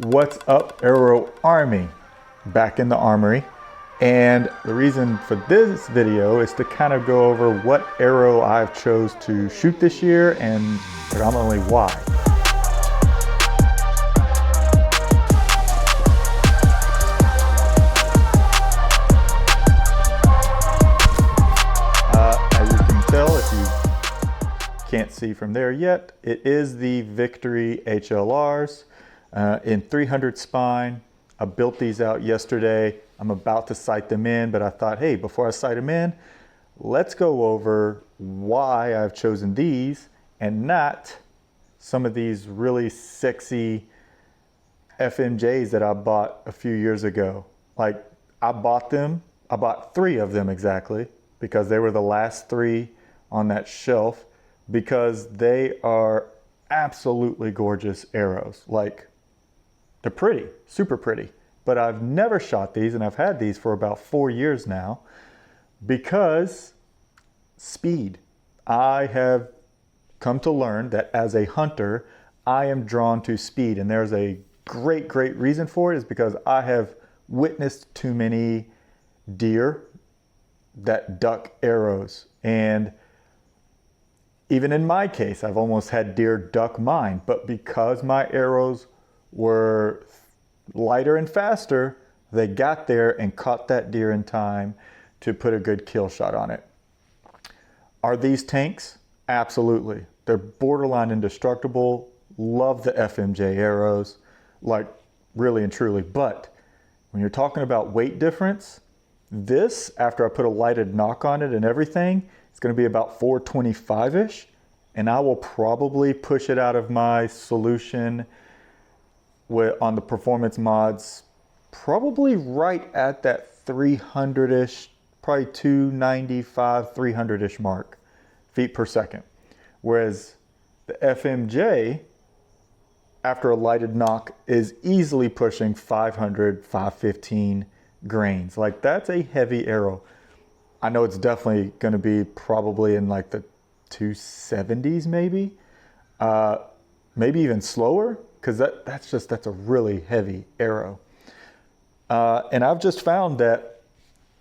What's up, Arrow Army? Back in the armory. And the reason for this video is to kind of go over what arrow I've chose to shoot this year and predominantly why. As you can tell, if you can't see from there yet, it is the Victory HLRs in 300 spine. I built these out yesterday. I'm about to sight them in, but I thought, hey, before I sight them in, let's go over why I've chosen these and not some of these really sexy FMJs that I bought a few years ago. Like, I bought 3 of them exactly, because they were the last 3 on that shelf, because they are absolutely gorgeous arrows. Like, they're pretty, super pretty. But I've never shot these, and I've had these for about 4 years now, because speed. I have come to learn that as a hunter, I am drawn to speed. And there's a great reason for it, is because I have witnessed too many deer that duck arrows. And even in my case, I've almost had deer duck mine. But because my arrows were lighter and faster, they got there and caught that deer in time to put a good kill shot on it. Are these tanks? Absolutely. They're borderline indestructible. Love the FMJ arrows, like really and truly. But when you're talking about weight difference, this, after I put a lighted knock on it and everything, it's going to be about 425-ish, and I will probably push it out of my solution on the performance mods, probably right at that 300-ish, probably 295, 300-ish mark, feet per second. Whereas the FMJ, after a lighted knock, is easily pushing 500, 515 grains. Like, that's a heavy arrow. I know it's definitely going to be probably in like the 270s maybe, maybe even slower, because that's a really heavy arrow. And I've just found that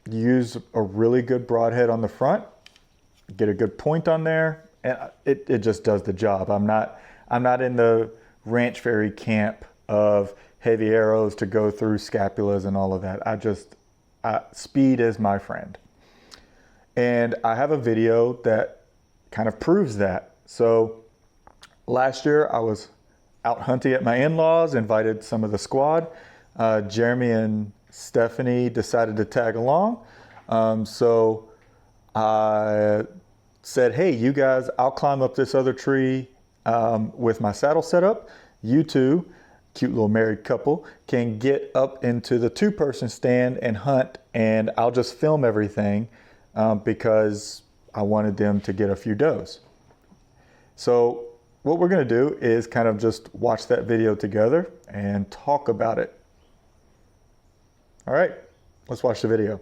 you use a really good broadhead on the front, get a good point on there, and it just does the job. I'm not in the Ranch Fairy camp of heavy arrows to go through scapulas and all of that. Speed is my friend. And I have a video that kind of proves that. So last year I was out hunting at my in-laws, invited some of the squad. Jeremy and Stephanie decided to tag along. So I said, hey, you guys, I'll climb up this other tree with my saddle set up. You two, cute little married couple, can get up into the 2-person stand and hunt, and I'll just film everything because I wanted them to get a few does. So what we're going to do is kind of just watch that video together and talk about it. All right, let's watch the video.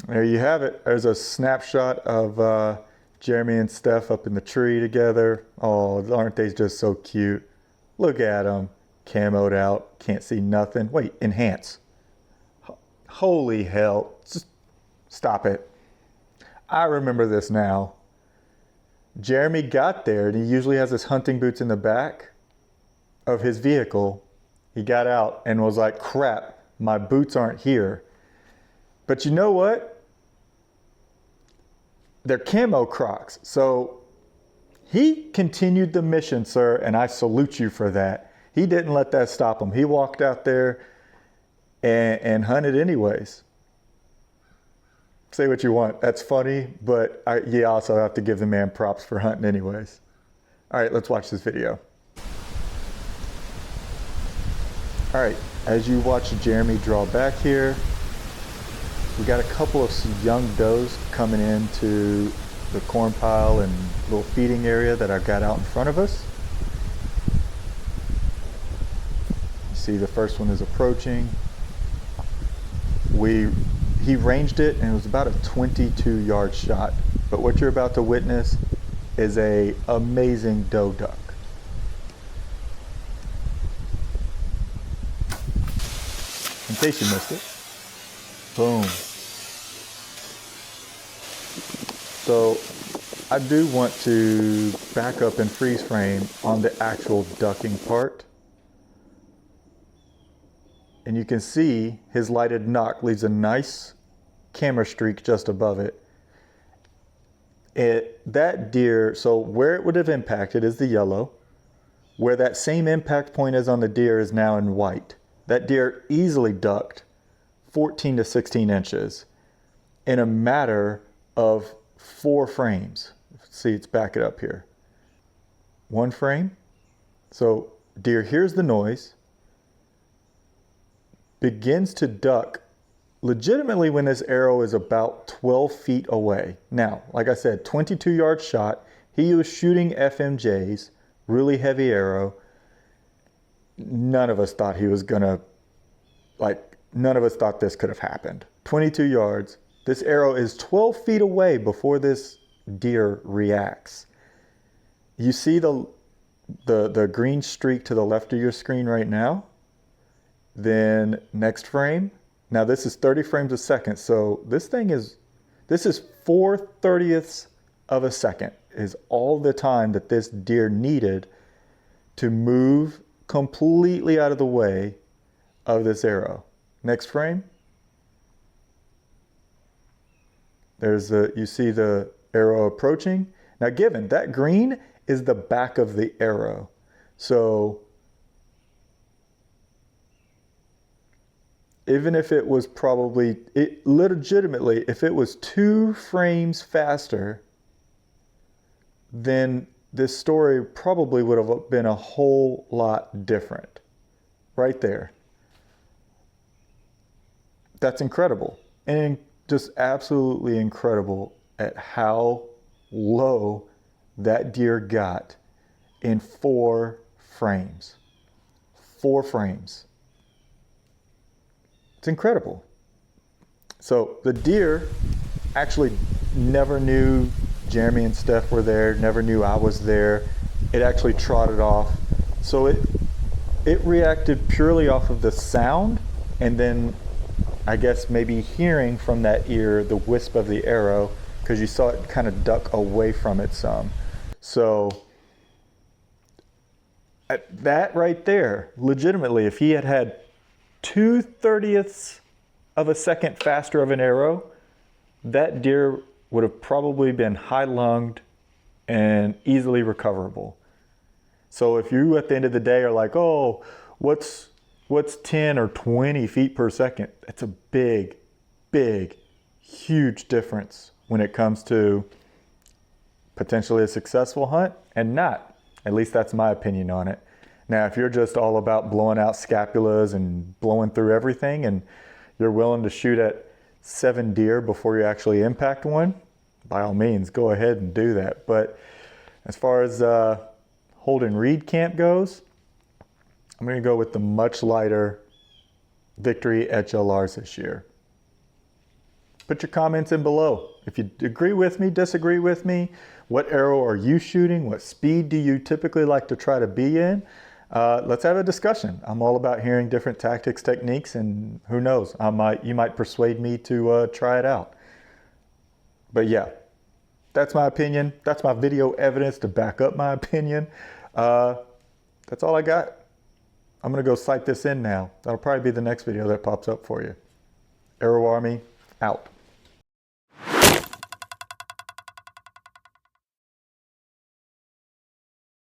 There you have it. There's a snapshot of Jeremy and Steph up in the tree together. Oh, aren't they just so cute? Look at them, camoed out, can't see nothing. Wait, enhance. Holy hell, just stop it. I remember this now. Jeremy got there, and he usually has his hunting boots in the back of his vehicle. He got out and was like, crap, my boots aren't here. But you know what? They're camo Crocs. So he continued the mission, sir, and I salute you for that. He didn't let that stop him. He walked out there and hunted anyways. Say what you want. That's funny, but you also have to give the man props for hunting anyways. All right, let's watch this video. All right, as you watch Jeremy draw back here, we got a couple of young does coming into the corn pile and little feeding area that I've got out in front of us. You see the first one is approaching. He ranged it, and it was about a 22-yard shot. But what you're about to witness is a amazing doe duck. case you missed it. Boom. So I do want to back up and freeze frame on the actual ducking part. And you can see his lighted nock leaves a nice camera streak just above it. That deer, so where it would have impacted is the yellow. Where that same impact point is on the deer is now in white. That deer easily ducked 14 to 16 inches in a matter of 4 frames. See, let's back it up here. 1 frame. So deer hears the noise, begins to duck legitimately when this arrow is about 12 feet away. Now, like I said, 22-yard shot. He was shooting FMJs, really heavy arrow. None of us thought he was gonna, none of us thought this could have happened. 22 yards. This arrow is 12 feet away before this deer reacts. You see the green streak to the left of your screen right now? Then next frame. Now this is 30 frames a second, so this is 4/30ths of a second is all the time that this deer needed to move completely out of the way of this arrow. Next frame. You see the arrow approaching. Now given that green is the back of the arrow. So even if it was legitimately, if it was 2 frames faster, then this story probably would have been a whole lot different. Right there. That's incredible. And just absolutely incredible at how low that deer got in 4 frames. 4 frames. It's incredible. So the deer actually never knew Jeremy and Steph were there, never knew I was there. It actually trotted off. So it reacted purely off of the sound, and then I guess maybe hearing from that ear the wisp of the arrow, because you saw it kind of duck away from it some. So that right there, legitimately, if he had had 2/30ths of a second faster of an arrow, that deer would have probably been high-lunged and easily recoverable. So if you at the end of the day are like, oh, what's 10 or 20 feet per second? It's a big, huge difference when it comes to potentially a successful hunt and not. At least that's my opinion on it. Now, if you're just all about blowing out scapulas and blowing through everything and you're willing to shoot at 7 deer before you actually impact one, by all means, go ahead and do that. But as far as Holden Reed camp goes, I'm going to go with the much lighter Victory HLRs this year. Put your comments in below. If you agree with me, disagree with me, what arrow are you shooting? What speed do you typically like to try to be in? Let's have a discussion. I'm all about hearing different tactics, techniques, and who knows, you might persuade me to try it out. But yeah, that's my opinion. That's my video evidence to back up my opinion. That's all I got. I'm gonna go sight this in now. That'll probably be the next video that pops up for you. Arrow Army, out.